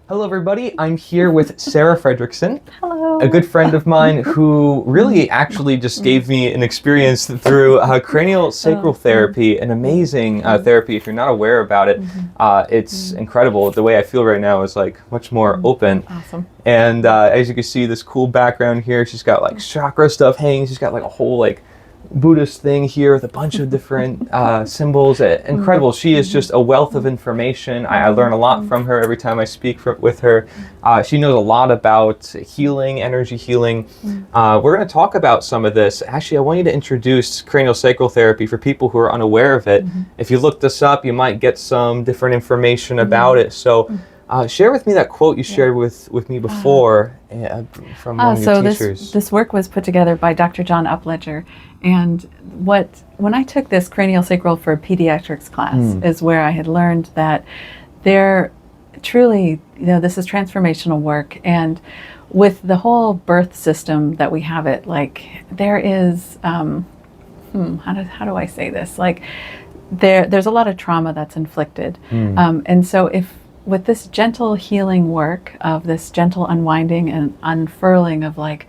Hello, everybody. I'm here with Sarah Frederickson, Hello. a good friend of mine who really actually just gave me an experience through cranial sacral therapy, an amazing therapy. If you're not aware about it, it's incredible. The way I feel right now is like much more open. Awesome. And as you can see, this cool background here, she's got like chakra stuff hanging. She's got like a whole like Buddhist thing here with a bunch of different symbols. Incredible. She is just a wealth of information. I learn a lot from her every time I speak with her. She knows a lot about healing, energy healing. We're going to talk about some of this. Actually, I want you to introduce cranial sacral therapy for people who are unaware of it. If you look this up, you might get some different information about it. So share with me that quote you shared with me before from one of your teachers. This work was put together by Dr. John Upledger. And when I took this cranial sacral for pediatrics class is where I had learned that there truly, this is transformational work. And with the whole birth system that we have it, like there is, how do I say this? Like there's a lot of trauma that's inflicted. And so with this gentle healing work of this gentle unwinding and unfurling of like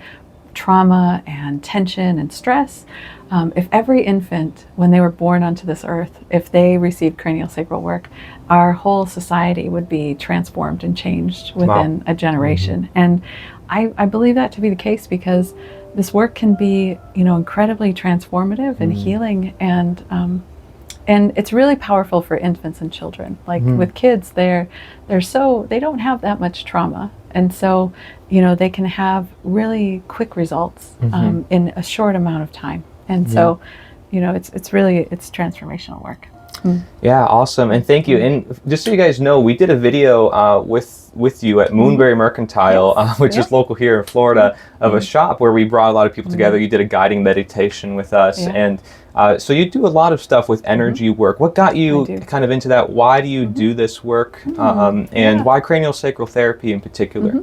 trauma and tension and stress, if every infant, when they were born onto this earth, if they received cranial sacral work, our whole society would be transformed and changed within a generation. And I believe that to be the case because this work can be, incredibly transformative and healing, and it's really powerful for infants and children. Like with kids, they don't have that much trauma. And so, they can have really quick results in a short amount of time. And so, it's transformational work. Yeah, awesome. And thank you. And just so you guys know, we did a video with you at Moonberry Mercantile, which is local here in Florida, of a shop where we brought a lot of people together. You did a guiding meditation with us. And so you do a lot of stuff with energy work. What got you kind of into that? Why do you do this work? And why cranial sacral therapy in particular?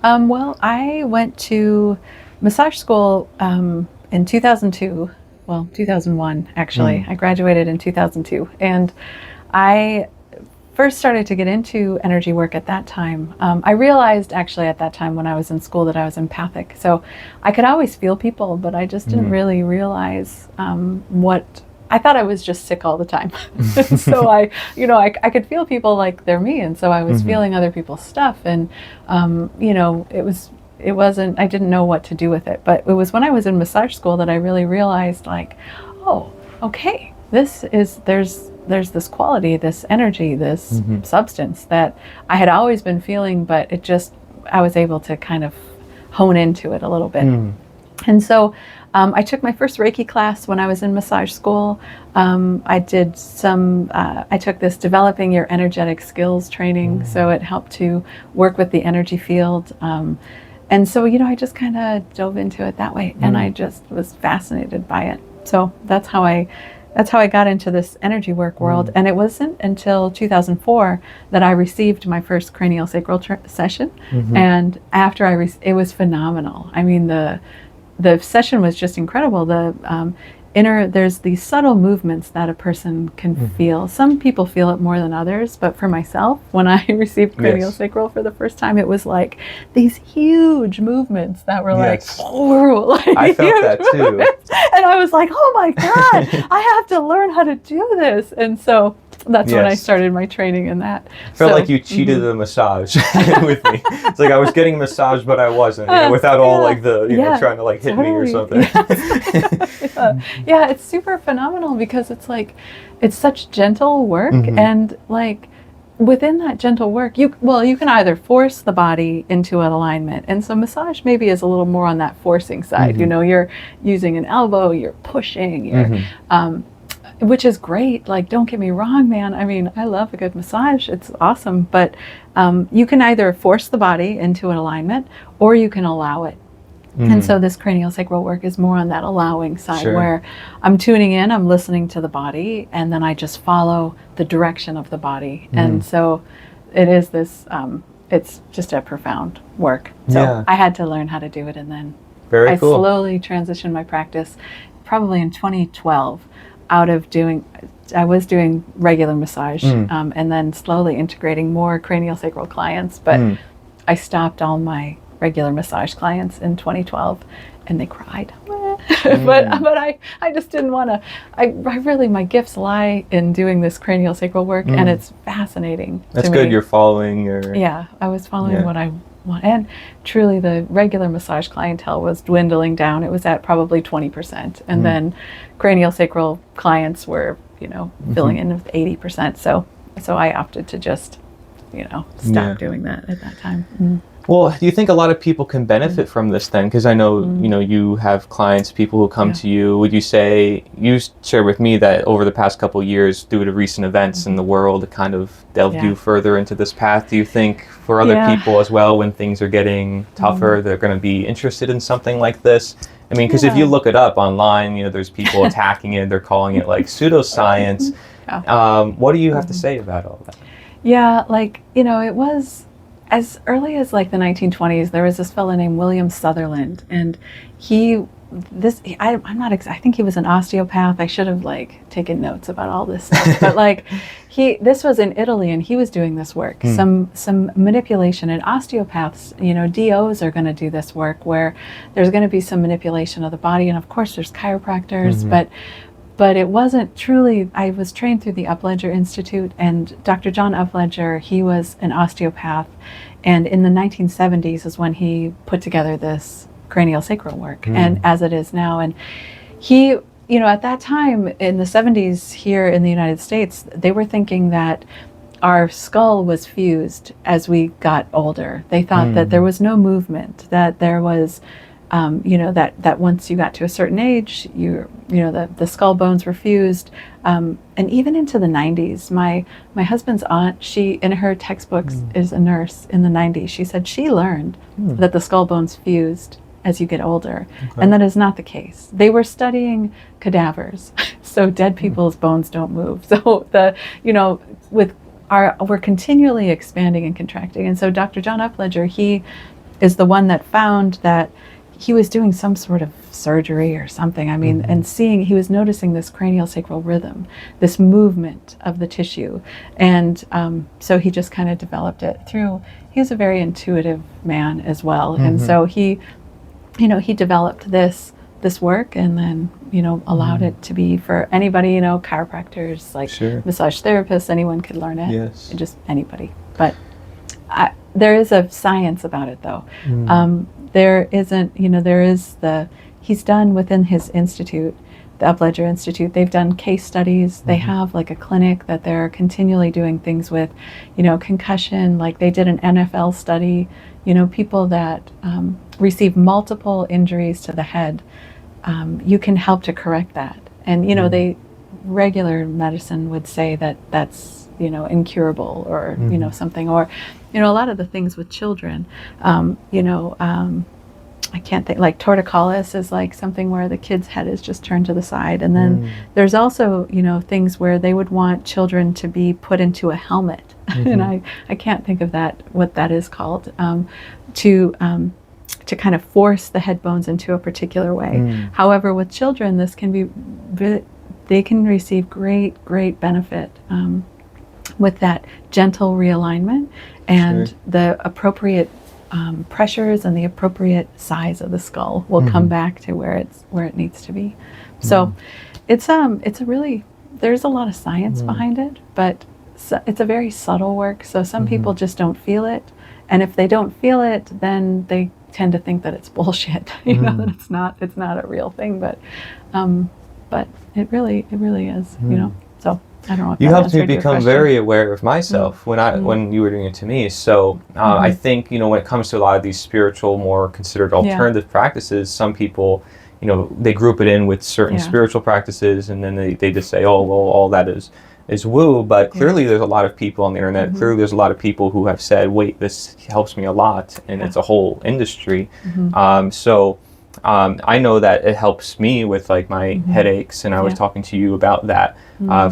Well, I went to massage school in 2002. Well, 2001, actually. I graduated in 2002. And I first started to get into energy work at that time. I realized actually at that time when I was in school that I was empathic. So I could always feel people, but I just didn't really realize I thought I was just sick all the time. So I could feel people like they're me. And so I was feeling other people's stuff. And, I didn't know what to do with it. But it was when I was in massage school that I really realized like, oh, okay, there's this quality, this energy, this substance that I had always been feeling, but I was able to kind of hone into it a little bit. And so I took my first Reiki class when I was in massage school. I took this developing your energetic skills training. So it helped to work with the energy field. And so, I just kind of dove into it that way, and I just was fascinated by it. So that's how I got into this energy work world. And it wasn't until 2004 that I received my first cranial sacral session. And after it was phenomenal. I mean, the session was just incredible. There's these subtle movements that a person can feel. Some people feel it more than others, but for myself, when I received cranial sacral for the first time, it was like these huge movements that were like I felt that too. And I was like, oh my God, I have to learn how to do this. And so that's when I started my training in that. I felt like you cheated the massage with me. It's like I was getting massaged, but I wasn't, without all like the, trying to like hit me or something. Yeah, it's super phenomenal because it's like, it's such gentle work. And like within that gentle work, you can either force the body into an alignment. And so massage maybe is a little more on that forcing side. You're using an elbow, you're pushing, which is great. Like, don't get me wrong, man. I mean, I love a good massage. It's awesome. But you can either force the body into an alignment or you can allow it. And so this cranial sacral work is more on that allowing side where I'm tuning in, I'm listening to the body, and then I just follow the direction of the body. And so it is this, it's just a profound work. So I had to learn how to do it. And then I slowly transitioned my practice probably in 2012. out of I was doing regular massage, and then slowly integrating more cranial sacral clients, but I stopped all my regular massage clients in 2012, and they cried. but I just didn't want to. I really, my gifts lie in doing this cranial sacral work, and it's fascinating. That's to good. me. You're following your. Yeah, I was following what I want, and truly, the regular massage clientele was dwindling down. It was at probably 20%, and then cranial sacral clients were, filling in with 80%. So I opted to just, stop doing that at that time. Well, do you think a lot of people can benefit from this then? Because I know, you have clients, people who come to you. Would you say, you shared with me that over the past couple of years, due to recent events in the world, it kind of delved you further into this path. Do you think for other people as well, when things are getting tougher, they're going to be interested in something like this? I mean, because if you look it up online, there's people attacking it. They're calling it like pseudoscience. What do you have to say about all that? Yeah, it was... As early as the 1920s, there was this fellow named William Sutherland, and I think he was an osteopath. I should have taken notes about all this stuff, but this was in Italy, and he was doing this work, some manipulation, and osteopaths, DOs are going to do this work where there's going to be some manipulation of the body, and of course there's chiropractors, but it wasn't truly. I was trained through the Upledger Institute, and Dr. John Upledger, he was an osteopath, and in the 1970s is when he put together this cranial sacral work, and as it is now. And he, at that time in the 70s here in the United States, they were thinking that our skull was fused as we got older. They thought that there was no movement, that there was that once you got to a certain age, the skull bones were fused, and even into the 90s. My husband's aunt, she in her textbooks is a nurse in the 90s. She said she learned that the skull bones fused as you get older, and that is not the case. They were studying cadavers, so dead people's bones don't move. So we're continually expanding and contracting, and so Dr. John Upledger, he is the one that found that. He was doing some sort of surgery or something. I mean, and he was noticing this cranial sacral rhythm, this movement of the tissue. And so he just kind of developed it through, he was a very intuitive man as well. And so he developed this work, and then, allowed it to be for anybody, chiropractors, massage therapists, anyone could learn it. Yes. Just anybody. But there is a science about it, though. There isn't, he's done within his institute, the Upledger Institute, they've done case studies. They have a clinic that they're continually doing things with, concussion, they did an NFL study, people that receive multiple injuries to the head, you can help to correct that. And, regular medicine would say that that's, incurable or, something, or, a lot of the things with children, I can't think, torticollis is something where the kid's head is just turned to the side. And then there's also, things where they would want children to be put into a helmet. And I can't think of what that is called, to kind of force the head bones into a particular way. However, with children, this can be, they can receive great benefit with that gentle realignment and the appropriate pressures and the appropriate size of the skull will come back to where it needs to be. So it's a really, there's a lot of science behind it, but it's a very subtle work. So some people just don't feel it, and if they don't feel it, then they tend to think that it's bullshit. That it's not a real thing. But it really is. So. I don't know if you that helped me answered your become question. very aware of myself when you were doing it to me. So I think when it comes to a lot of these spiritual, more considered alternative practices, some people they group it in with certain spiritual practices, and then they just say, oh well, all that is woo. But clearly there's a lot of people on the internet. Clearly there's a lot of people who have said, wait, this helps me a lot, and it's a whole industry. So I know that it helps me with like my headaches, and I was Yeah. talking to you about that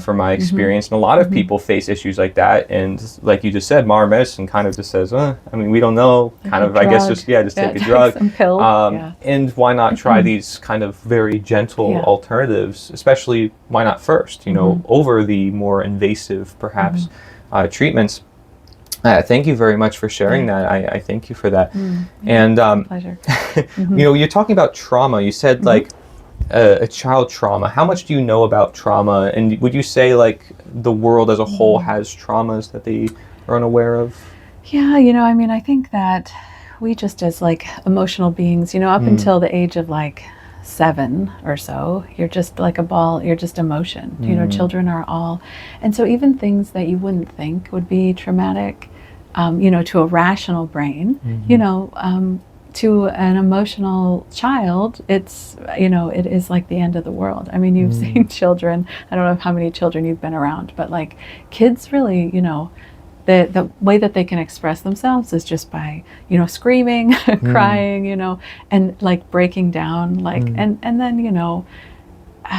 from my experience. And a lot of people face issues like that, and like you just said, modern medicine kind of just says, I mean, we don't know. Like kind a of, I guess, drug. just take a Take drug. some pill. Yeah. And why not try these kind of very gentle Yeah. alternatives? Especially, why not first? You know, over the more invasive, perhaps, treatments. Thank you very much for sharing that. I thank you for that. And Pleasure. you know, you're talking about trauma. You said like a child trauma. How much do you know about trauma? And would you say like the world as a whole has traumas that they are unaware of? Yeah, you know, I mean, I think that we just as like emotional beings, you know, up until the age of like 7 or so, you're just like a ball, you're just emotion. You know, children are all. And so even things that you wouldn't think would be traumatic, you know, to a rational brain, you know, to an emotional child, it's, you know, it is like the end of the world. I mean, you've seen children, I don't know how many children you've been around, but like kids really, you know, the way that they can express themselves is just by, you know, screaming, crying, you know, and like breaking down, like, and then, you know,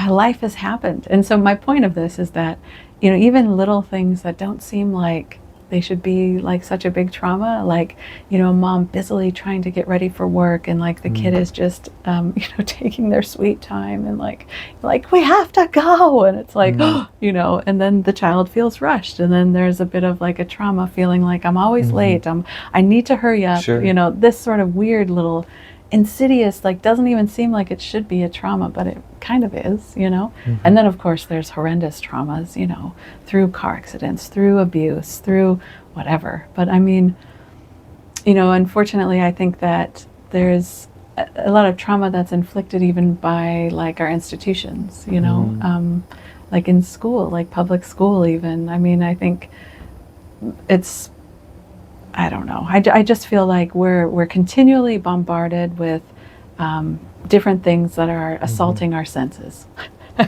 life has happened. And so my point of this is that, you know, even little things that don't seem like they should be like such a big trauma, like, you know, mom busily trying to get ready for work, and like the kid is just, you know, taking their sweet time, and like we have to go, and it's like, you know, and then the child feels rushed, and then there's a bit of like a trauma, feeling like I'm always late, I need to hurry up, Sure. you know, this sort of weird little insidious, like doesn't even seem like it should be a trauma, but it kind of is, you know. And then of course there's horrendous traumas, you know, through car accidents, through abuse, through whatever. But I mean, you know, unfortunately I think that there's a lot of trauma that's inflicted even by like our institutions, you know, like in school, like public school even. I mean, I think it's, I don't know. I just feel like we're continually bombarded with different things that are assaulting our senses,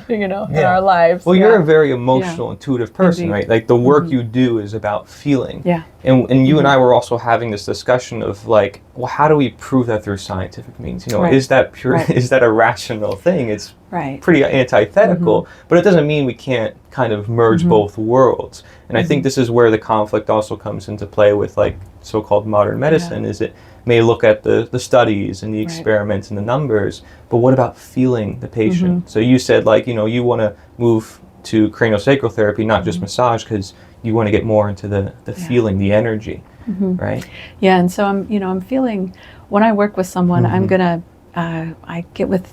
you know, in our lives. Well, you're a very emotional, intuitive person, Indeed. right? Like the work you do is about feeling. Yeah. And you and I were also having this discussion of like, well, how do we prove that through scientific means? You know, Right. is that pure? Right. Is that a rational thing? It's Right. pretty antithetical, but it doesn't mean we can't kind of merge both worlds. And I think this is where the conflict also comes into play with like so-called modern medicine, is it may look at the studies and the experiments and the numbers, but what about feeling the patient? So you said like, you know, you want to move to cranial sacral therapy, not just massage, because you want to get more into the feeling, the energy, right? Yeah, and so I'm feeling, when I work with someone, I'm gonna, I get with,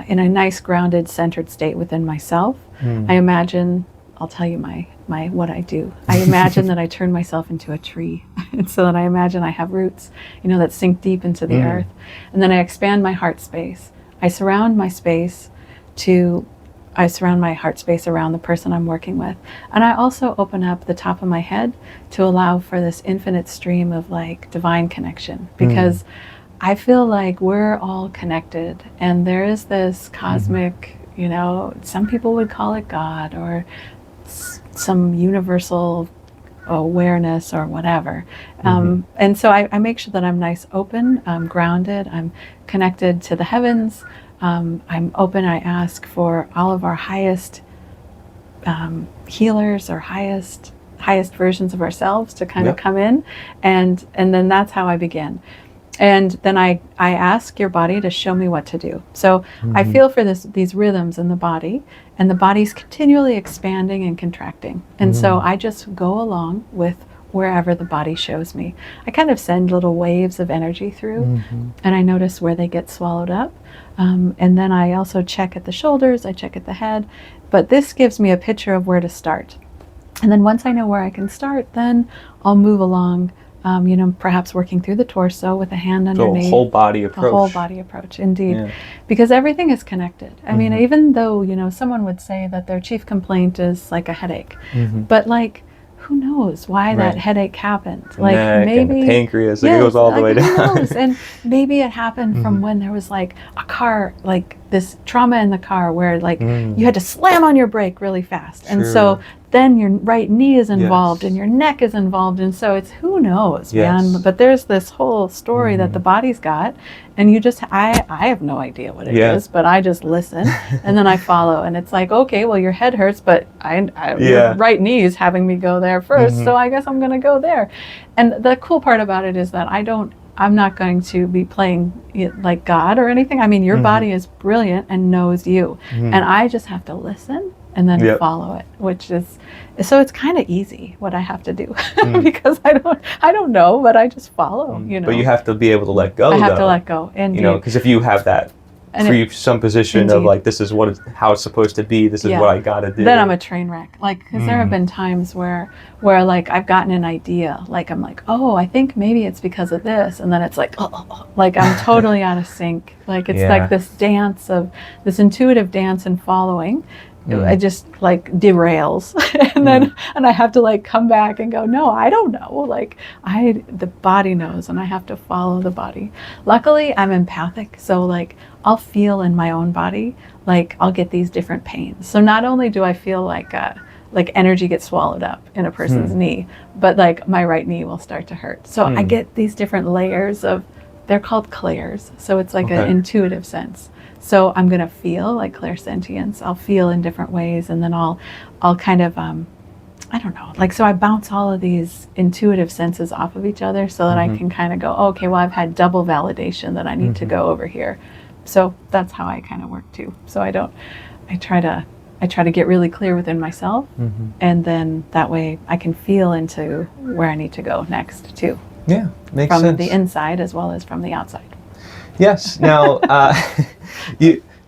in a nice grounded centered state within myself. I imagine, I'll tell you my what I do. I imagine that I turn myself into a tree. And so that I imagine I have roots, you know, that sink deep into the earth. And then I expand my heart space. I surround my heart space around the person I'm working with. And I also open up the top of my head to allow for this infinite stream of like divine connection, because I feel like we're all connected, and there is this cosmic, you know, some people would call it God, or some universal awareness or whatever. And so I make sure that I'm nice, open, I'm grounded, I'm connected to the heavens. I'm open. I ask for all of our highest healers, or highest versions of ourselves to kind of come in, and then that's how I begin. And then I ask your body to show me what to do. So I feel for these rhythms in the body, and the body's continually expanding and contracting. And so I just go along with wherever the body shows me. I kind of send little waves of energy through, and I notice where they get swallowed up. And then I also check at the shoulders, I check at the head, but this gives me a picture of where to start. And then once I know where I can start, then I'll move along, you know, perhaps working through the torso with a hand underneath. So a whole body approach. A whole body approach, indeed. Because everything is connected. I mean, even though, you know, someone would say that their chief complaint is like a headache, but like, who knows why that headache happened? Like neck maybe and the pancreas, it goes all the way down. Who knows? And maybe it happened from when there was like a car like this trauma in the car where like you had to slam on your brake really fast. And so Sure. then your right knee is involved Yes. and your neck is involved. And so it's who knows, Yes. man. But there's this whole story that the body's got. And you just, I have no idea what it Yeah. is, but I just listen and then I follow. And it's like, okay, well, your head hurts, but your right knee is having me go there first. So I guess I'm going to go there. And the cool part about it is that I'm not going to be playing it like God or anything. I mean, your body is brilliant and knows you. And I just have to listen and then follow it, which is, so it's kind of easy what I have to do because I don't know, but I just follow, you know. But you have to be able to let go, I have to let go. Indeed. You know, because if you have that presupposition of like, this is how it's supposed to be, this is what I gotta do. Then I'm a train wreck. Like, because there have been times where like I've gotten an idea, like I'm like, oh, I think maybe it's because of this, and then it's like, like I'm totally out of sync. Like it's like this intuitive dance and following. It just like derails and then and I have to like come back and go, no, I don't know, like the body knows and I have to follow the body. Luckily I'm empathic, so like I'll feel in my own body, like I'll get these different pains. So not only do I feel like energy gets swallowed up in a person's knee, but like my right knee will start to hurt. So I get these different layers of, they're called clairs, so it's like an intuitive sense. So I'm going to feel like clairsentience. I'll feel in different ways, and then I'll kind of, I don't know, like, so I bounce all of these intuitive senses off of each other so that I can kind of go, oh, okay, well, I've had double validation that I need to go over here. So that's how I kind of work too. So I try to get really clear within myself, and then that way I can feel into where I need to go next too. Yeah, makes sense. From the inside as well as from the outside. Yes. Now,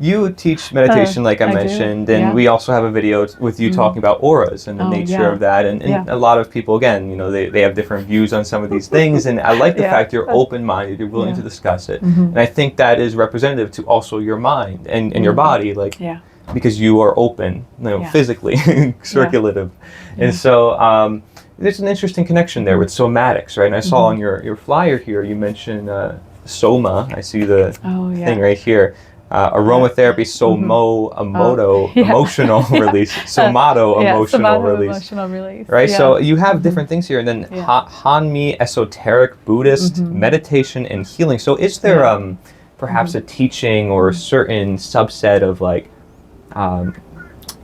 you teach meditation, like I mentioned, and we also have a video with you talking about auras and the nature of that. And a lot of people, again, you know, they have different views on some of these things. And I like the fact you're open-minded, you're willing to discuss it. And I think that is representative to also your mind and your body, like, because you are open, you know, physically, circulative. And so there's an interesting connection there with somatics, right? And I saw on your flyer here, you mentioned soma. I see the thing right here. Aromatherapy, emotional release. Somato, emotional release. Right? Yeah. So you have different things here. And then Hanmi, esoteric, Buddhist, meditation, and healing. So is there perhaps a teaching or a certain subset of like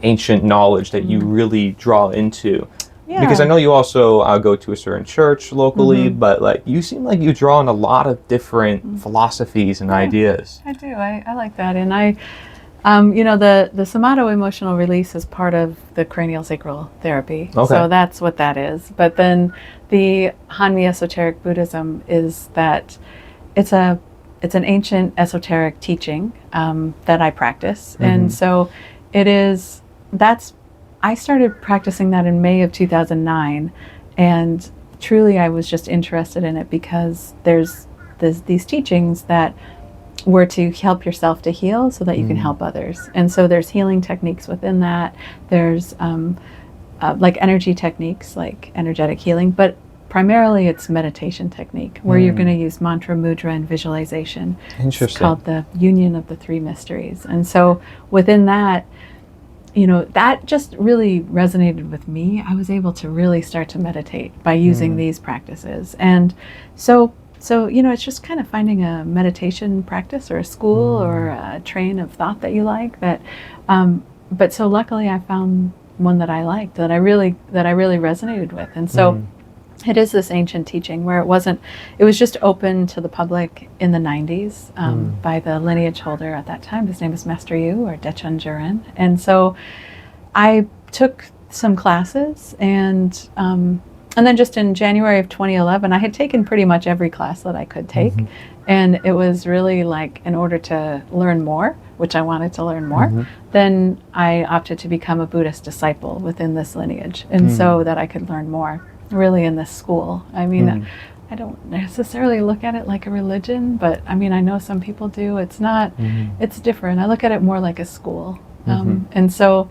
ancient knowledge that you really draw into? Yeah. Because I know you also go to a certain church locally, but like you seem like you draw on a lot of different philosophies and ideas. I do. I like that, and I, you know, the somato emotional release is part of the cranial sacral therapy. Okay. So that's what that is. But then the Hanmi esoteric Buddhism is that it's an ancient esoteric teaching that I practice, and so it is. I started practicing that in May of 2009, and truly I was just interested in it because there's these teachings that were to help yourself to heal so that you can help others. And so there's healing techniques within that. There's like energy techniques, like energetic healing, but primarily it's meditation technique where you're going to use mantra, mudra, and visualization. Interesting. It's called the union of the three mysteries. And so within that, you know, that just really resonated with me. I was able to really start to meditate by using these practices. And so, you know, it's just kind of finding a meditation practice or a school or a train of thought that you like that. But so luckily I found one that I liked, that I really resonated with. And so it is this ancient teaching where it was just open to the public in the 90s by the lineage holder at that time. His name is Master Yu, or Dechun Juren. And so I took some classes, and then just in January of 2011, I had taken pretty much every class that I could take. And it was really like, in order to learn more, which I wanted to learn more, then I opted to become a Buddhist disciple within this lineage. And so that I could learn more. Really in this school. I mean, I don't necessarily look at it like a religion, but I mean, I know some people do. It's not, it's different. I look at it more like a school. And so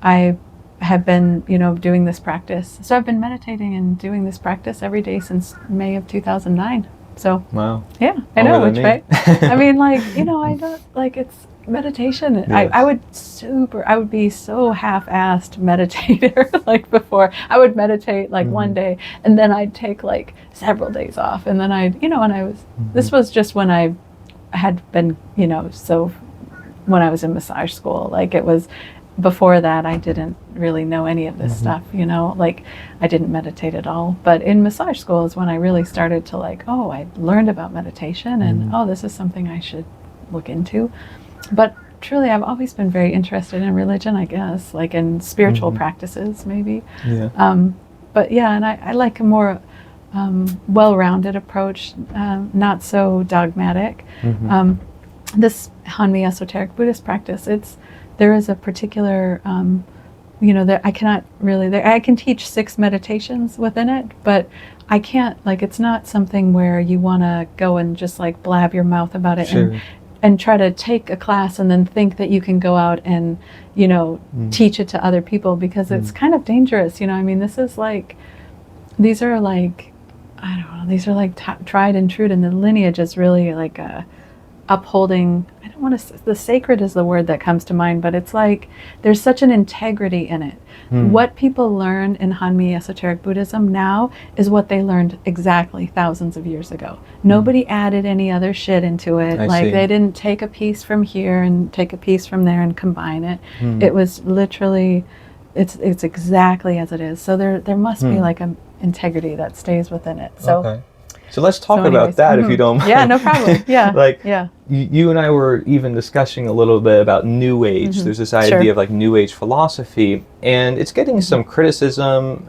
I have been, you know, doing this practice. So I've been meditating and doing this practice every day since May of 2009. So Wow. yeah, I know, Longer which than way? me. I mean, like, you know, I don't, like, it's meditation. Yes. I would be so half-assed meditator, like before. I would meditate like one day, and then I'd take like several days off, and then I'd, you know, this was just when I had been, you know, so when I was in massage school, like it was, before that I didn't really know any of this stuff, you know, like I didn't meditate at all. But in massage school is when I really started to like, oh, I learned about meditation, and oh, this is something I should look into. But truly, I've always been very interested in religion, I guess, like in spiritual practices, maybe. Yeah. But yeah, and I like a more well-rounded approach, not so dogmatic. This Hanmi esoteric Buddhist practice, there is a particular, you know, I cannot really, I can teach 6 meditations within it, but I can't, like, it's not something where you want to go and just like blab your mouth about it and try to take a class and then think that you can go out and, you know, teach it to other people, because it's kind of dangerous, you know. I mean, these are like, I don't know, these are like tried and true, and the lineage is really like upholding, I don't want to, the sacred is the word that comes to mind, but it's like there's such an integrity in it. What people learn in Hanmi esoteric Buddhism now is what they learned exactly thousands of years ago. Nobody added any other shit into it. They didn't take a piece from here and take a piece from there and combine it. It was literally, it's exactly as it is. So there must be like an integrity that stays within it. So okay. So let's talk about that, if you don't mind. Yeah, no problem. Yeah. Like, you and I were even discussing a little bit about New Age. There's this idea of like New Age philosophy, and it's getting some criticism,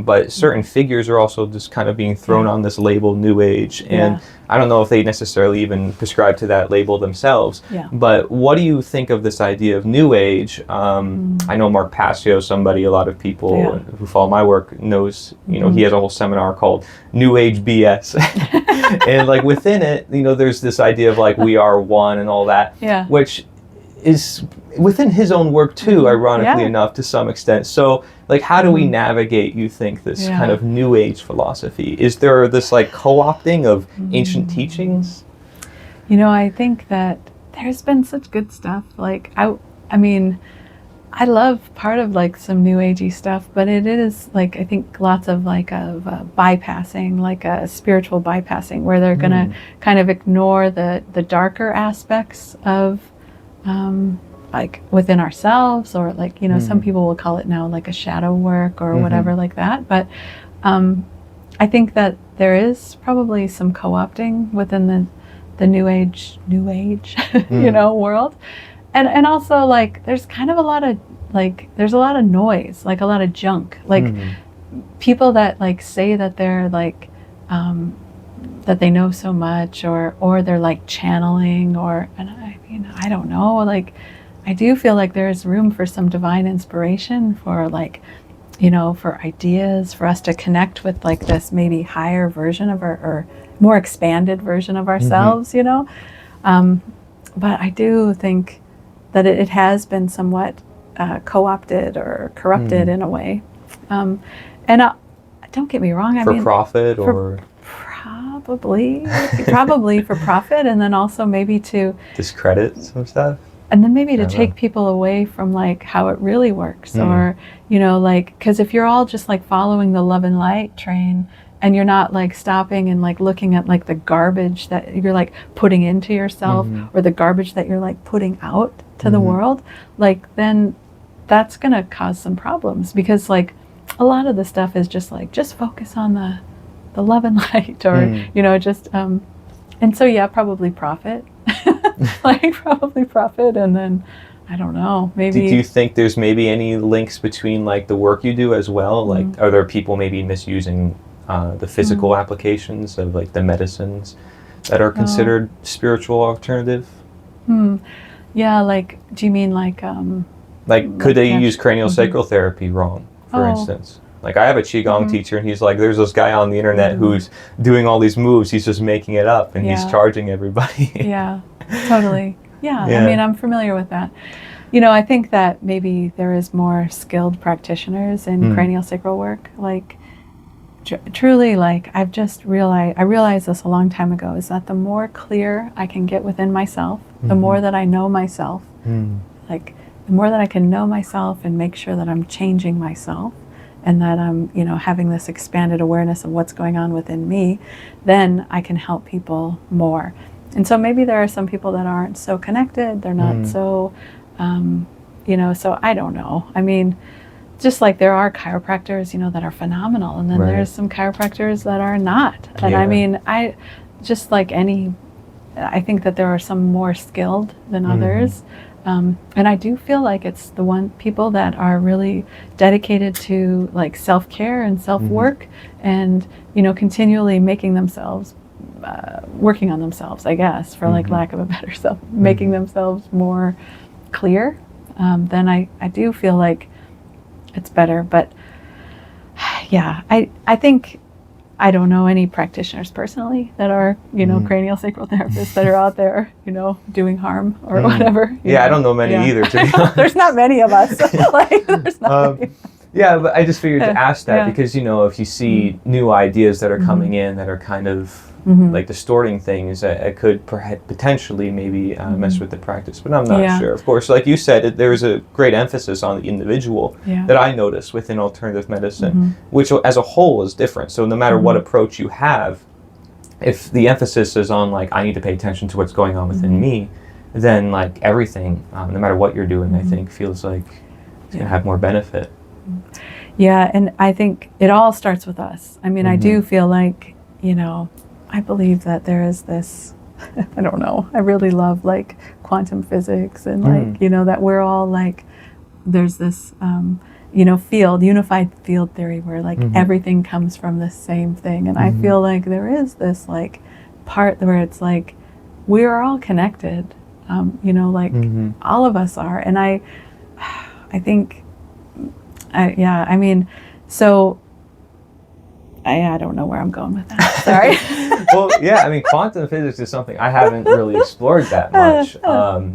but certain figures are also just kind of being thrown on this label New Age. And I don't know if they necessarily even prescribe to that label themselves. But what do you think of this idea of New Age? I know Mark Passio, somebody a lot of people who follow my work knows, you know, he has a whole seminar called New Age BS. And like within it, you know, there's this idea of like we are one and all that, which is within his own work too, ironically enough, to some extent. So like, how do we navigate, you think, this kind of New Age philosophy? Is there this like co-opting of ancient teachings? You know, I think that there's been such good stuff. Like, I mean, I love part of like some New Agey stuff, but it is like, I think lots of like bypassing, like a spiritual bypassing, where they're gonna kind of ignore the darker aspects of like within ourselves, or like, you know, some people will call it now like a shadow work or whatever like that. But I think that there is probably some co-opting within the New Age, you know, world. And also, like, there's kind of a lot of, like, there's a lot of noise, like a lot of junk. Like, people that, like, say that they're, like, that they know so much, or they're, like, channeling, and I mean, I don't know. Like, I do feel like there's room for some divine inspiration for, like, you know, for ideas, for us to connect with, like, this maybe higher version of or more expanded version of ourselves, you know? But I do think that it has been somewhat co-opted or corrupted in a way. And don't get me wrong, I mean... For profit, or... Probably for profit, and then also maybe to... discredit some stuff? And then maybe to take people away from like how it really works, or, you know, like, because if you're all just like following the love and light train, and you're not like stopping and like looking at like the garbage that you're like putting into yourself, or the garbage that you're like putting out to the world, like, then that's gonna cause some problems, because like a lot of the stuff is just like, just focus on the love and light, or you know, just and so probably profit. Like, probably profit, and then I don't know, maybe... Do you think there's maybe any links between like the work you do as well? Like, are there people maybe misusing the physical applications of like the medicines that are considered spiritual alternative? Yeah, like, do you mean like... like, could they use cranial sacral therapy wrong, for instance? Like, I have a Qigong teacher, and he's like, there's this guy on the internet who's doing all these moves, he's just making it up, and he's charging everybody. Yeah, totally. Yeah, I mean, I'm familiar with that. You know, I think that maybe there is more skilled practitioners in cranial sacral work. Like, truly, like, I realized this a long time ago, is that the more clear I can get within myself, the more that I know myself, like, the more that I can know myself and make sure that I'm changing myself, and that I'm, having this expanded awareness of what's going on within me, then I can help people more. And so maybe there are some people that aren't so connected, they're not so, so I don't know. I mean, just like there are chiropractors, that are phenomenal, and then there's some chiropractors that are not. And I mean, I think that there are some more skilled than others. And I do feel like it's the people that are really dedicated to like self-care and self-work and, continually making themselves, working on themselves, I guess, for like lack of a better making themselves more clear. Then I do feel like it's better. But yeah, I think I don't know any practitioners personally that are, cranial sacral therapists that are out there, doing harm or whatever. Yeah, I don't know many either, to be honest. There's not many of us. Like, there's not many. Yeah, but I just figured to ask that because, if you see new ideas that are coming in that are kind of like distorting things, it could potentially maybe mess with the practice, but I'm not sure. Of course, like you said, there's a great emphasis on the individual that I notice within alternative medicine, which as a whole is different. So no matter what approach you have, if the emphasis is on like, I need to pay attention to what's going on within me, then like everything, no matter what you're doing, I think feels like it's going to have more benefit. Yeah, and I think it all starts with us. I mean, I do feel like, I believe that there is this, I don't know, I really love like quantum physics and like, that we're all like, there's this, unified field theory where like everything comes from the same thing. And I feel like there is this like part where it's like, we're all connected, like all of us are. And I think, I mean, so I don't know where I'm going with that. Sorry. Well, yeah, I mean, quantum physics is something I haven't really explored that much.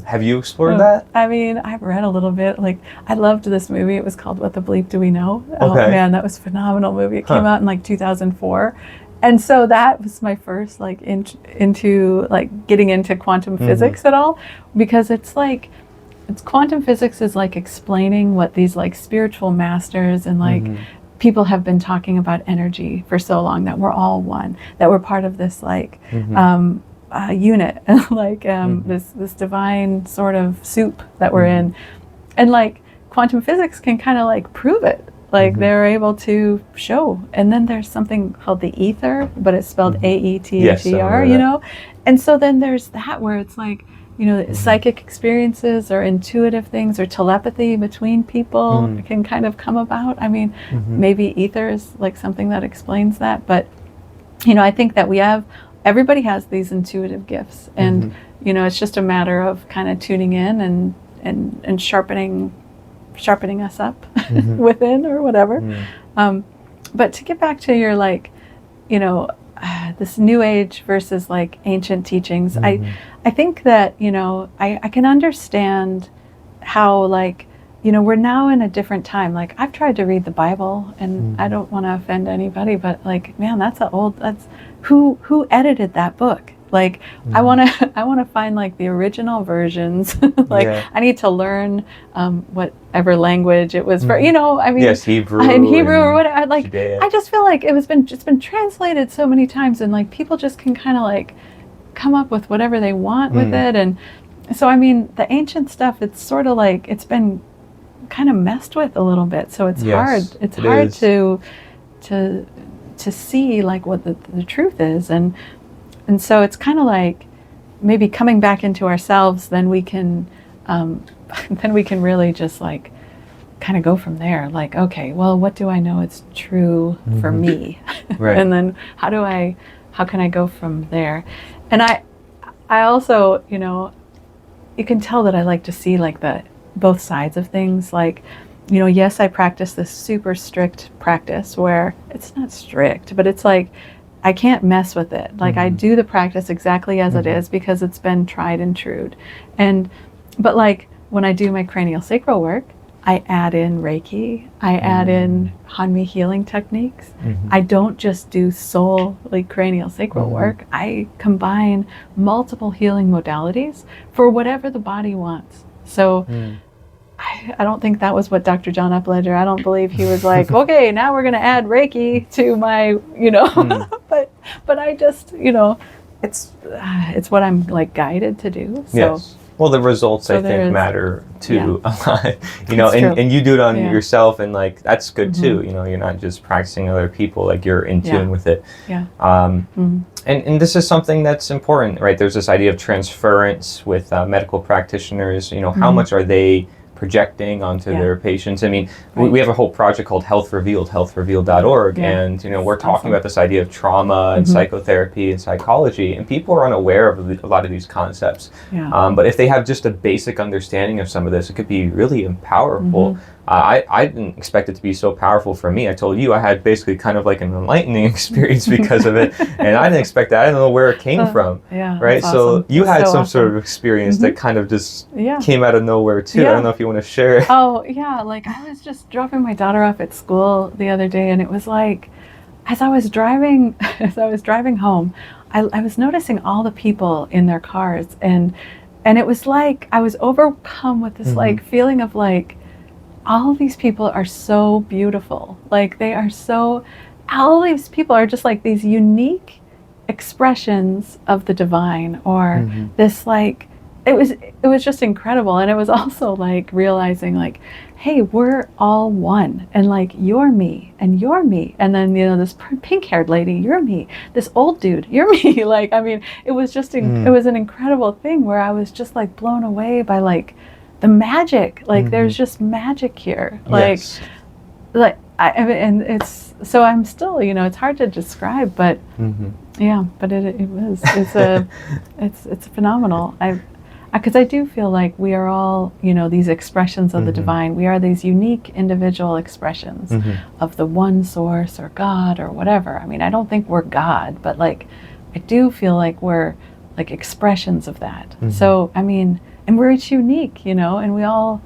Have you explored that? I mean, I've read a little bit. Like, I loved this movie. It was called What the Bleep Do We Know? Okay. Oh, man, that was a phenomenal movie. It came out in like 2004. And so that was my first like into like getting into quantum physics at all, because it's like, quantum physics is like explaining what these like spiritual masters and like people have been talking about energy for so long, that we're all one, that we're part of this like unit, like this divine sort of soup that we're in. And like quantum physics can kind of like prove it. Like they're able to show. And then there's something called the ether, but it's spelled AETHER, And so then there's that where it's like, psychic experiences or intuitive things or telepathy between people can kind of come about. I mean, maybe ether is like something that explains that. But, I think that everybody has these intuitive gifts. And, it's just a matter of kind of tuning in and sharpening us up within or whatever. But to get back to your like, this new age versus like ancient teachings, I think that, I can understand how like, we're now in a different time. Like I've tried to read the Bible and I don't want to offend anybody, but like, man, that's who edited that book? Like I want to find like the original versions. Like I need to learn whatever language it was for, I mean, yes, Hebrew or whatever. Like Judaic. I just feel like it's been translated so many times, and like people just can kind of like come up with whatever they want with it. And so I mean, the ancient stuff, it's sort of like it's been kind of messed with a little bit. So it's hard. It's hard to see like what the truth is. And so it's kind of like maybe coming back into ourselves, then we can really just like kind of go from there. Like, okay, well, what do I know is true for me? Right. And then how can I go from there? And I also, you can tell that I like to see like both sides of things. Like, yes, I practice this super strict practice where it's not strict, but it's like, I can't mess with it. Like I do the practice exactly as it is because it's been tried and true. But like when I do my cranial sacral work, I add in Reiki. I add in Hanmi healing techniques. Mm-hmm. I don't just do solely cranial sacral work. I combine multiple healing modalities for whatever the body wants. So I don't think that was what Dr. John Upledger, I don't believe he was like, okay, now we're going to add Reiki to my, but I just, it's what I'm like guided to do. So. Yes. Well, the results So I think matter too a lot, and you do it on yourself, and like that's good too. You're not just practicing other people; like you're in tune with it. Yeah. And this is something that's important, right? There's this idea of transference with medical practitioners. How much are they projecting onto their patients? I mean, we have a whole project called Health Revealed, healthrevealed.org, and we're talking about this idea of trauma and psychotherapy and psychology, and people are unaware of a lot of these concepts. But if they have just a basic understanding of some of this, it could be really powerful. I didn't expect it to be so powerful for me. I told you I had basically kind of like an enlightening experience because of it, and I didn't expect that. I didn't know where it came from. Right? Awesome. So you had some awesome. sort of experience that kind of just came out of nowhere too. I don't know if you want to share it. Oh yeah, like I was just dropping my daughter off at school the other day, and it was like, as I was driving home, I was noticing all the people in their cars, and it was like I was overcome with this like feeling of like, all of these people are so beautiful. Like all these people are just like these unique expressions of the divine, or this like, it was just incredible. And it was also like realizing like, hey, we're all one, and like you're me and you're me, and then this pink haired lady, you're me, this old dude, you're me. Like, I mean, it was just it was an incredible thing where I was just like blown away by like the magic. Like there's just magic here. Like and it's, so I'm still, it's hard to describe, but but it's phenomenal. Because I do feel like we are all, these expressions of the divine. We are these unique individual expressions of the one source or God or whatever. I mean, I don't think we're God, but like, I do feel like we're like expressions of that. So, I mean, and we're each unique, and we all,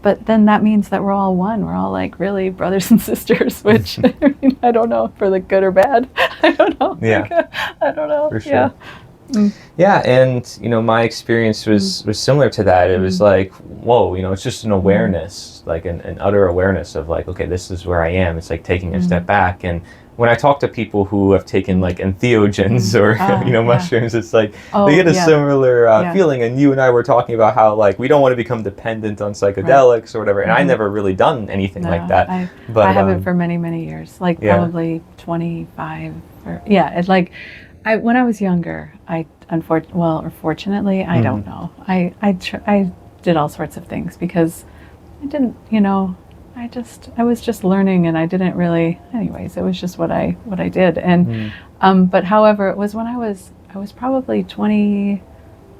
but then that means that we're all one. We're all like really brothers and sisters, which I mean, I don't know for the good or bad. I don't know. Yeah. Like, I don't know. For sure. Yeah, and my experience was similar to that. It was like, whoa, it's just an awareness, like an utter awareness of like, okay, this is where I am. It's like taking a step back. And when I talk to people who have taken like entheogens or mushrooms, it's like they get a similar feeling. And you and I were talking about how like we don't want to become dependent on psychedelics or whatever. And I never really done anything like that. But I haven't for many, many years, like probably 25 or it's like. When I was younger, fortunately, I don't know. I did all sorts of things because I didn't, I was just learning, and I didn't really. Anyways, it was just what I did, and but however, it was when I was probably 20.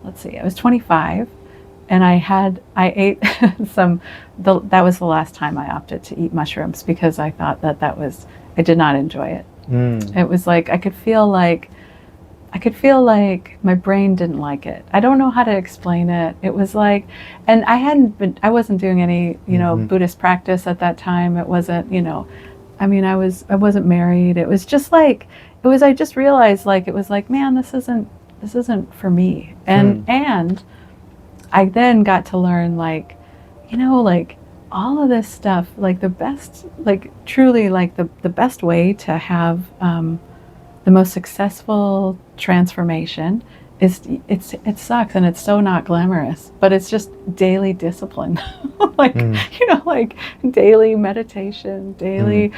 Let's see, I was 25, and I ate that was the last time I opted to eat mushrooms because I thought I did not enjoy it. It was like I could feel like my brain didn't like it. I don't know how to explain it. It was like, and I wasn't doing any, Buddhist practice at that time. It wasn't, I mean, I wasn't married. It was just like, I just realized like, it was like, man, this isn't for me. And I then got to learn like, like all of this stuff, like the best, like truly like the best way to have, the most successful transformation is it sucks and it's so not glamorous, but it's just daily discipline. like like daily meditation, daily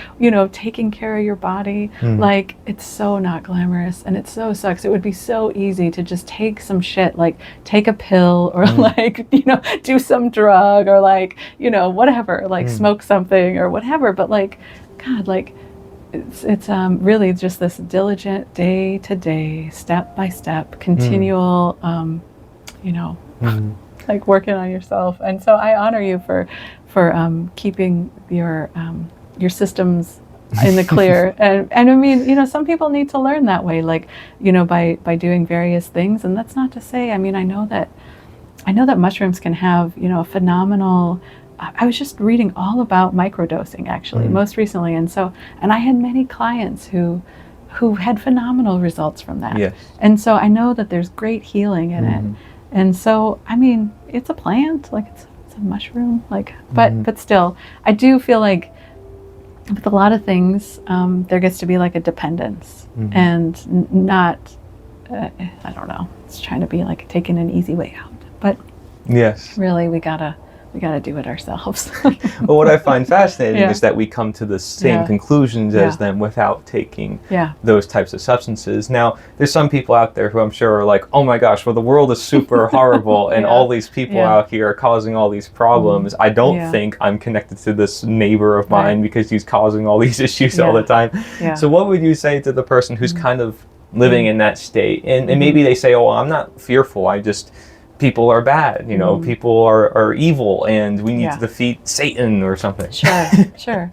taking care of your body. Like it's so not glamorous and it so sucks. It would be so easy to just take some shit, like take a pill or like do some drug or like whatever, like smoke something or whatever, but like God, like it's really just this diligent day to day, step by step, continual, like working on yourself. And so I honor you for keeping your systems in the clear. and I mean, some people need to learn that way, like, by doing various things. And that's not to say, I mean, I know that mushrooms can have, a phenomenal I was just reading all about microdosing actually, most recently, and I had many clients who had phenomenal results from that. Yes. And so I know that there's great healing in it. And so, I mean, it's a plant, like it's a mushroom, like, but still, I do feel like with a lot of things, there gets to be like a dependence and not, I don't know, it's trying to be like taking an easy way out. But yes, really, we gotta do it ourselves. Well, what I find fascinating is that we come to the same conclusions as them without taking those types of substances. Now, there's some people out there who I'm sure are like, oh my gosh, well, the world is super horrible and all these people out here are causing all these problems. I don't think I'm connected to this neighbor of mine because he's causing all these issues all the time. So what would you say to the person who's kind of living in that state? And maybe they say, oh, well, I'm not fearful. People are bad, you know, people are evil and we need to defeat Satan or something. Sure.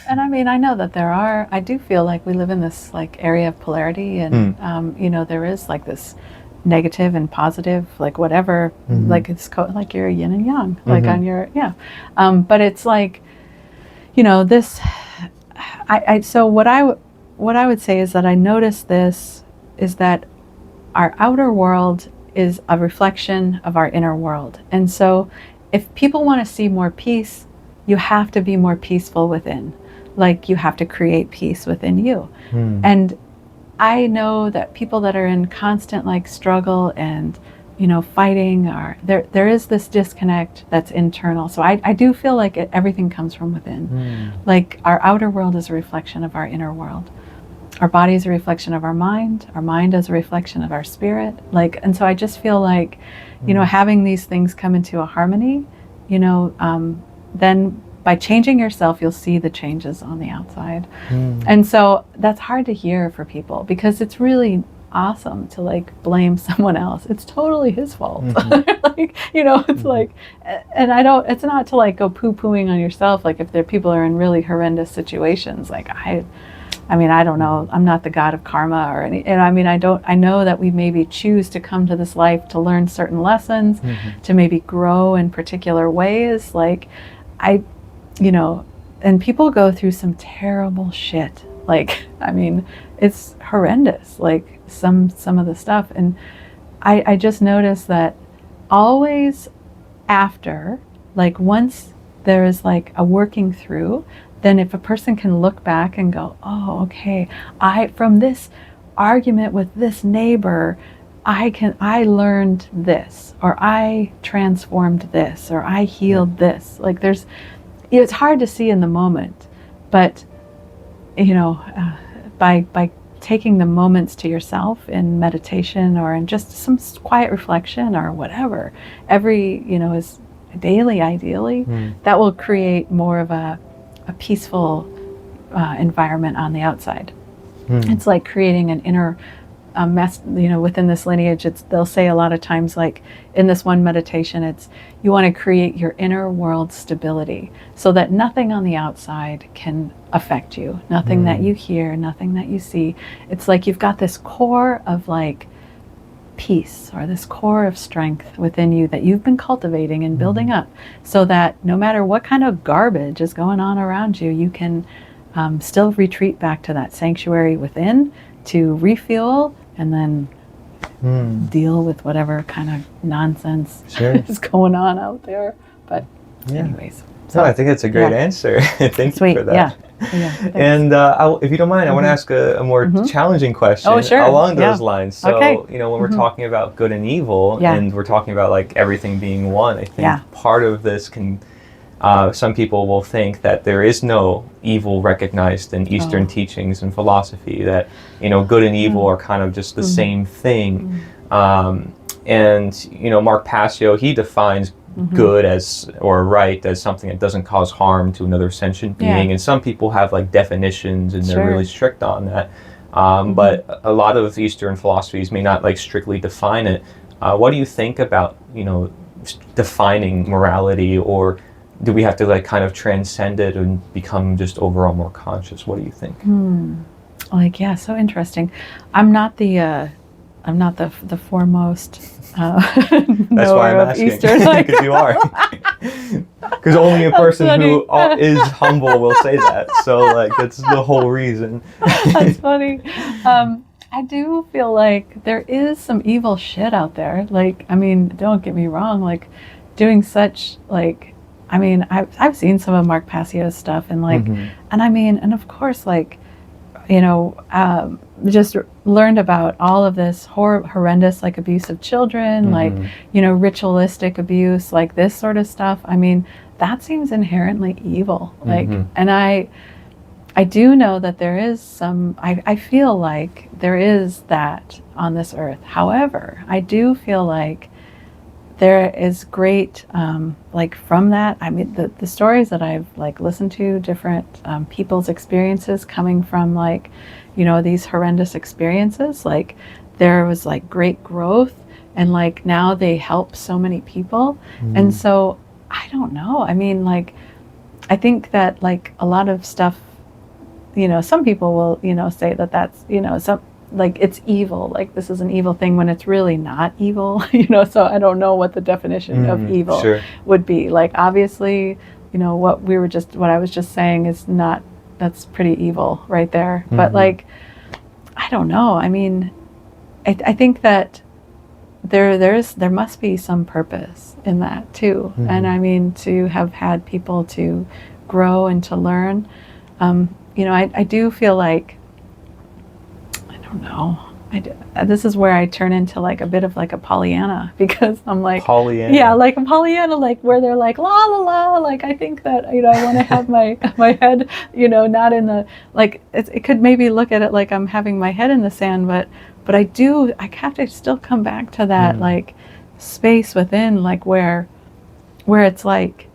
And I mean, I know that I do feel like we live in this like area of polarity and, you know, there is like this negative and positive, like whatever, like it's like you're yin and yang, like on your, but it's like, you know, this, so what I would say is that I noticed this is that our outer world is a reflection of our inner world. And so if people want to see more peace, you have to be more peaceful within. Like you have to create peace within you. And I know that people that are in constant like struggle and, you know, fighting, or there is this disconnect that's internal. So I do feel like everything comes from within. Like our outer world is a reflection of our inner world. Our body is a reflection of our mind is a reflection of our spirit. Like, and so I just feel like, you know, having these things come into a harmony, you know, then by changing yourself, you'll see the changes on the outside. And so that's hard to hear for people because it's really awesome to like blame someone else. It's totally his fault. Like, you know, it's like, and it's not to like go poo-pooing on yourself. Like if people are in really horrendous situations, like I mean, I don't know. I'm not the god of karma or any, and I mean, I know that we maybe choose to come to this life to learn certain lessons, to maybe grow in particular ways. Like you know, and people go through some terrible shit. Like, I mean, it's horrendous, like some of the stuff. And I just noticed that always after, like once there is like a working through, then if a person can look back and go, oh, okay, from this argument with this neighbor, I learned this, or I transformed this, or I healed this. Like it's hard to see in the moment, but you know, by taking the moments to yourself in meditation or in just some quiet reflection or whatever, you know, is daily, ideally, that will create more of a peaceful environment on the outside. It's like creating an inner mess, you know, within this lineage. They'll say a lot of times, like in this one meditation, it's you want to create your inner world stability so that nothing on the outside can affect you, nothing that you hear, nothing that you see. It's like you've got this core of like peace or this core of strength within you that you've been cultivating and building up, so that no matter what kind of garbage is going on around you, you can still retreat back to that sanctuary within to refuel and then deal with whatever kind of nonsense is going on out there. But anyways. So I think it's a great answer. Thank you for that. And if you don't mind, I want to ask a more challenging question along those lines. So, you know, when we're talking about good and evil, and we're talking about like everything being one, I think part of this can, some people will think that there is no evil recognized in Eastern teachings and philosophy, that, you know, good and evil are kind of just the same thing. And, you know, Mark Passio, he defines good or right as something that doesn't cause harm to another sentient being. And some people have like definitions and they're really strict on that. But a lot of Eastern philosophies may not like strictly define it. What do you think about, you know, defining morality, or do we have to like kind of transcend it and become just overall more conscious? What do you think? Like, so interesting. I'm not the I'm not the foremost That's why knower I'm of asking. Eastern. Like, Because you are. Because only a person funny. who is humble will say that. So, like, that's the whole reason. That's funny. I do feel like there is some evil shit out there. Like, I mean, don't get me wrong. Like, doing such, like, I mean, I've seen some of Mark Passio's stuff, and like, and I mean, and of course, like, you know, just learned about all of this horrendous, like, abuse of children, like, you know, ritualistic abuse, like this sort of stuff. I mean, that seems inherently evil. Like, and I do know that there is some, I feel like there is that on this earth. However, I do feel like there is great, like, from that, I mean, the stories that I've, like, listened to, different people's experiences coming from, like, you know, these horrendous experiences, like, there was, like, great growth, and, like, now they help so many people. And so, I don't know. I mean, like, I think that, like, a lot of stuff, you know, some people will, you know, say that that's, you know, some, like, it's evil, like this is an evil thing, when it's really not evil, you know. So I don't know what the definition of evil would be. Like, obviously, you know, what I was just saying is not, that's pretty evil right there. But, like, I don't know. I mean, I think that there must be some purpose in that too. And I mean, to have had people to grow and to learn, you know, I do feel like, I don't know, this is where I turn into, like, a bit of, like, a Pollyanna, because I'm like, Pollyanna. Yeah, like a Pollyanna, like, where they're like, la la la, like, I think that, you know, I want to have my head, you know, not in the, like, it could maybe look at it like I'm having my head in the sand, but I have to still come back to that, like, space within, like, where it's like,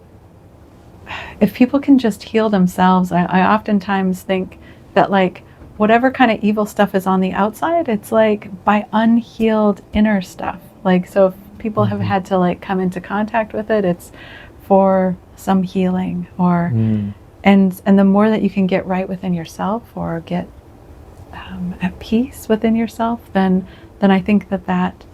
if people can just heal themselves, I oftentimes think that, like, whatever kind of evil stuff is on the outside, it's like by unhealed inner stuff. Like, so if people have had to, like, come into contact with it, it's for some healing, or and the more that you can get right within yourself, or get at peace within yourself, then I think that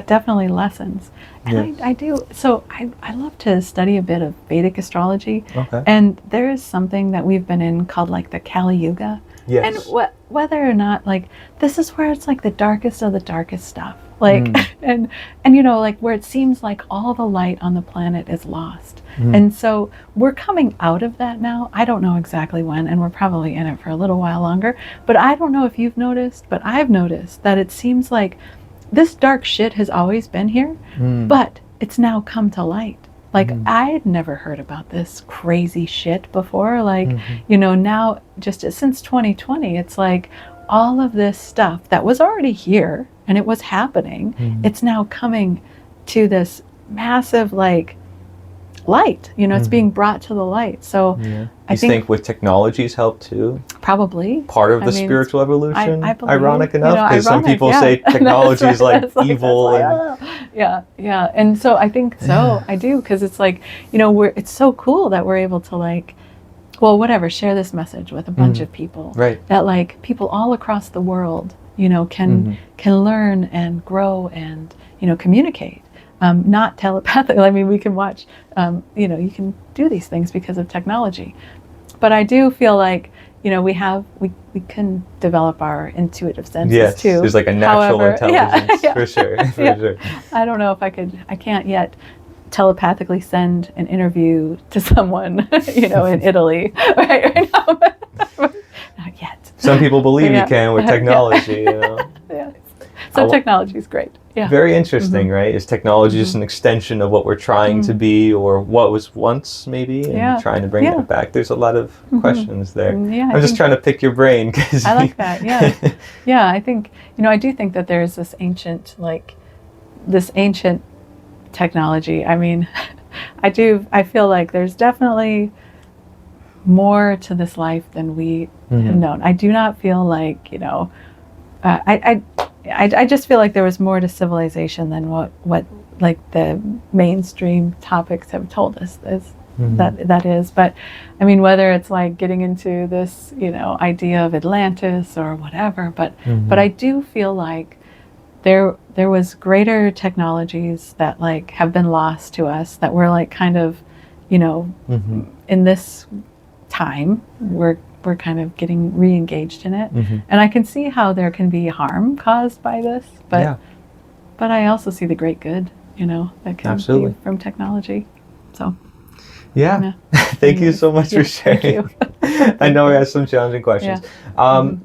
definitely lessens. And I do. So I love to study a bit of Vedic astrology. Okay. And there is something that we've been in called, like, the Kali Yuga. Yes. And whether or not, like, this is where it's, like, the darkest of the darkest stuff. Like, and you know, like, where it seems like all the light on the planet is lost. And so we're coming out of that now. I don't know exactly when, and we're probably in it for a little while longer. But I don't know if you've noticed, but I've noticed that it seems like this dark shit has always been here, but it's now come to light. Like, I had never heard about this crazy shit before. Like, you know, now, just since 2020, it's like all of this stuff that was already here and it was happening, it's now coming to this massive, like, light. You know, it's being brought to the light. So I think with technology's help too? Probably. Part of the spiritual evolution, I believe, ironic enough, because some people say technology is like evil. Yeah. And so I think so. I do, because it's like, you know, it's so cool that we're able to, like, well, whatever, share this message with a bunch of people. Right. That, like, people all across the world, you know, can learn and grow and, you know, communicate. Not telepathically. I mean, we can watch, you know, you can do these things because of technology. But I do feel like, you know, we can develop our intuitive senses too. There's, like, a natural intelligence, for sure. I don't know if I can't yet telepathically send an interview to someone, you know, in Italy, right now. Not yet. Some people believe you can with technology, you know. So technology is great. Yeah. Very interesting, right? Is technology just an extension of what we're trying to be, or what was once, maybe, and trying to bring that back? There's a lot of questions there. I'm just trying to pick your brain. Cause I like that, yeah. I think, you know, I do think that there's this ancient technology. I mean, I feel like there's definitely more to this life than we have known. I do not feel like, you know, I just feel like there was more to civilization than what like the mainstream topics have told us that is. But I mean, whether it's like getting into this, idea of Atlantis or whatever, but I do feel like there was greater technologies that like have been lost to us, that we're like kind of, in this time we're kind of getting re-engaged in it. And I can see how there can be harm caused by this, but I also see the great good, that can be from technology. So thank you so much for sharing. Thank you. I know we have some challenging questions.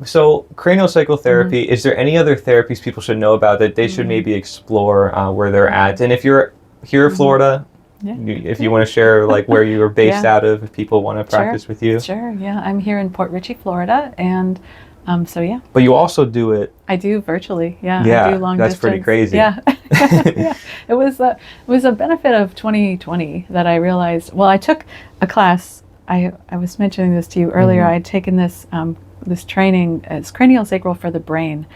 So cranial sacral therapy, is there any other therapies people should know about that they should maybe explore where they're at? And if you're here in Florida, if you want to share like where you are based out of, if people want to practice with you. Sure, I'm here in Port Richey, Florida, and But you also do it. I do virtually, I do long that's distance. Pretty crazy. It was a benefit of 2020 that I realized. Well, I took a class. I was mentioning this to you earlier. I had taken this this training as cranial sacral for the brain,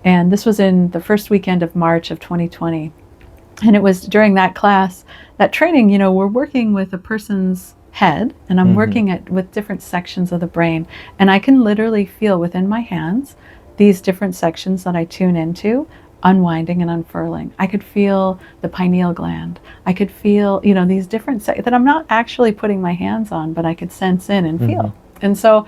and this was in the first weekend of March of 2020. And it was during that class, that training, we're working with a person's head, and I'm working with different sections of the brain, and I can literally feel within my hands these different sections that I tune into unwinding and unfurling. I could feel the pineal gland. I could feel, these different that I'm not actually putting my hands on, but I could sense in and feel. And so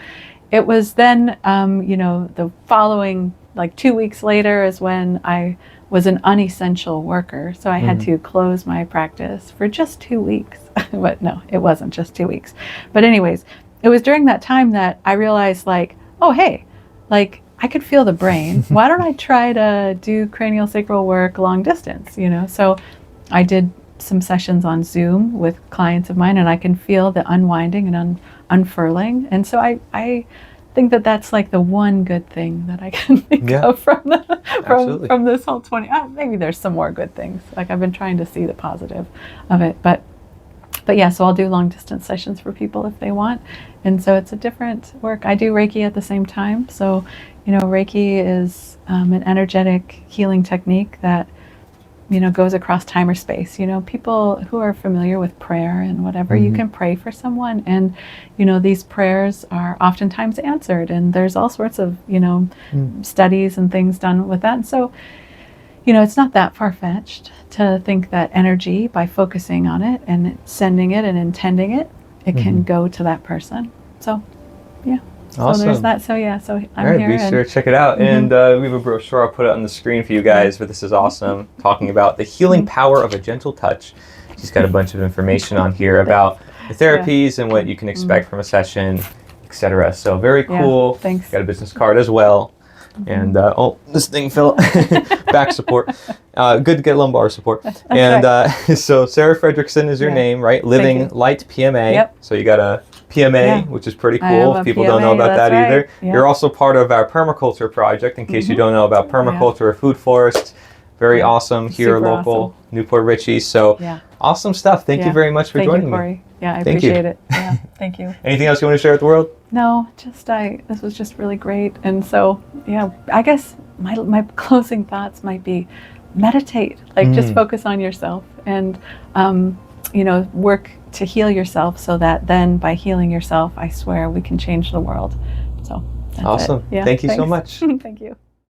it was then, the following, like 2 weeks later, is when I was an unessential worker. So I had to close my practice for just 2 weeks. But no, it wasn't just 2 weeks. But anyways, it was during that time that I realized like, oh, hey, like I could feel the brain. Why don't I try to do cranial sacral work long distance, So I did some sessions on Zoom with clients of mine, and I can feel the unwinding and unfurling. And so I think that that's like the one good thing that I can think of from this whole 20. Maybe there's some more good things. Like I've been trying to see the positive of it, but so I'll do long distance sessions for people if they want. And so it's a different work. I do Reiki at the same time. So, Reiki is an energetic healing technique that, goes across time or space. People who are familiar with prayer and whatever, you can pray for someone, and, these prayers are oftentimes answered. And there's all sorts of, studies and things done with that. And so, it's not that far-fetched to think that energy, by focusing on it and sending it and intending it, it can go to that person. So, Awesome. So there's that. So, so I'm all right, here. Be sure to check it out. And we have a brochure. I'll put it on the screen for you guys, but this is awesome. Talking about the healing power of a gentle touch. She's got a bunch of information on here about the therapies and what you can expect from a session, etc. So very cool. Thanks. Got a business card as well. And this thing fell. Back support. Good to get lumbar support. So Sarah Frederickson is your name, right? Living Light PMA. Yep. So you got a PMA, which is pretty cool. If people don't know about that either. You're also part of our permaculture project, in case you don't know about permaculture or food forests. Very awesome here, local, Newport Richey. So awesome stuff. Thank you very much for joining me. Cory. I appreciate it. Yeah, thank you. Anything else you want to share with the world? No, just this was just really great. And so, I guess my closing thoughts might be meditate, like just focus on yourself and, work to heal yourself, so that then by healing yourself, I swear we can change the world. So that's awesome. it. Thank you so much. Thank you.